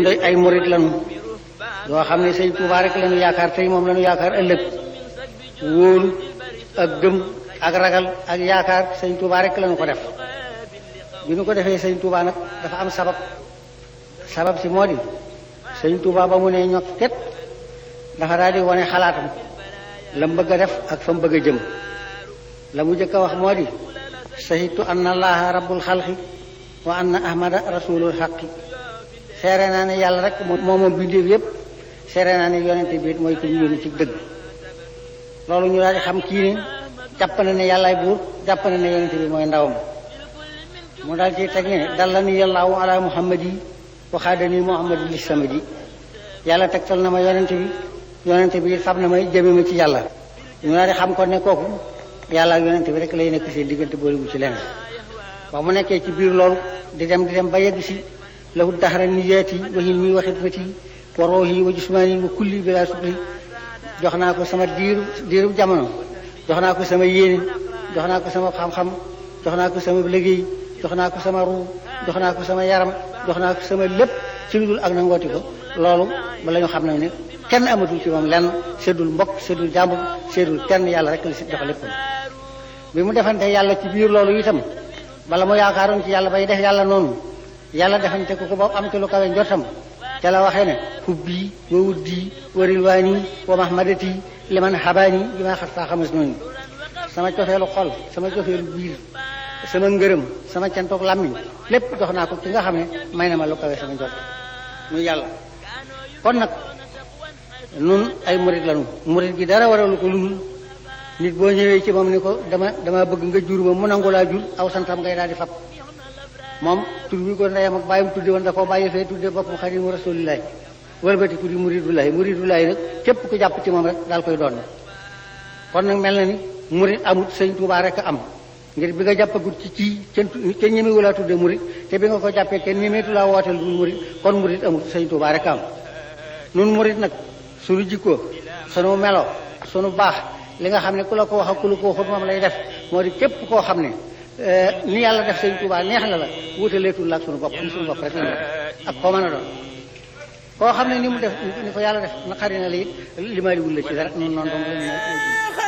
nun de ay murit lañu yoo xam ne sëñ Tuubaa rek lañu yaakaar tey moom lañu yaakaar ëllëg wóolu ak gëm ak ragal ak yaakaar sëñ Tuubaa rek lañu ko def bi ñu ko defee sëñ Tuubaa nag dafa am sabab si moo di sëñ Tuubaa ba mu ne ñokk ket dafa daal di wane xalaatam la mu bëgg a def ak fa mu bëgg a jëm la mu jëkk a wax moo di sahitu anna allaha rabbul xalqi wa anna ahmada rasulul xaqi seere naa ne yàlla rek moom bindeef yépp seere naa ne yonente bi mooy ku ñu yónni ci dëgg loolu ñu daal di xam kii ne jàpp na ne yàllaay buur jàpp na ne yonente bi mooy ndawam mu daal ci teg ne dallani yàllaahu ala muhammadi waxaadani muhammadu li samadi yàlla tegtal na ma yonente bi fab na may jëme ma ci yàlla ñu daal di xam ko ne kooku yàlla ak yonente bi rek lay nekk seen diggante booliwu ci leneen wax mu nekkee ci biir loolu di dem ba yegg si lahu daxara niyaati wa hilmi wa xidmati wa ruuhi wa jismaani wa kulli bila sukri jox naa ko sama diiru jamono jox naa ko sama yéene jox naa ko sama xam-xam jox naa ko sama liggéey jox naa ko sama ruu jox naa ko sama yaram jox naa ko sama lépp ci lu dul ak na ngooti ko loolu ba la ñu xam ne kenn amatul ci moom lenn seddul mbokk seddul jàmbur seddul kenn yàlla rek la si jox lépp bi mu defante yàlla ci biir loolu itam bala mu yaakaaroon ci yàlla bay def yàlla noonu yàlla defante ko ba am ci lu kawe njortam ca la waxee ne hubbi wa wuddi wa rilwaani wa mahmadati liman xabaani bi ma xas taa xamas noonu sama cofeelu xol sama cofeelu biir sama ngërëm sama cantoog làmmiñ lépp jox naa ko ci nga xam ne may na ma lu kawe sama njort muy yàlla kon nag nun ay murit lañu murit gi dara waralu ko ludul nit boo ñëwee ci moom ni ko dama bëgg nga jur ma mu nangu laa jur aw santam ngay daal di fab moom tur bi ko ndeyam ak bàyyam tudde woon da koo bàyyi fee tudde boppam xadimu rasulillahi wëlbati ku di muridullahi nag képp ku jàpp ci moom rek daal koy doon kon nag mel na ni murit amut sëñ Tuubaa rek a am ngir bi nga jàppagut ci kenn ñemewu laa tudde murit te bi nga ko jàppee kenn ñemeetu laa wooteel du murit kon murit amut sëñ Tuubaa rek a am nun murit nag sunu jikkoo sunu melo sunu baax li nga xam ne ku la ko wax ak ku la ko waxut moom lay def moo di képp koo xam ne ni yàlla def sëñ Tuubaa neex na la wutaleetul la ak sunu bopp sunu bopp rek la ak koo mën a doon koo xam ne ni mu def ni ko yàlla def naqari na la it limaaliwul la ci dara noonu dong la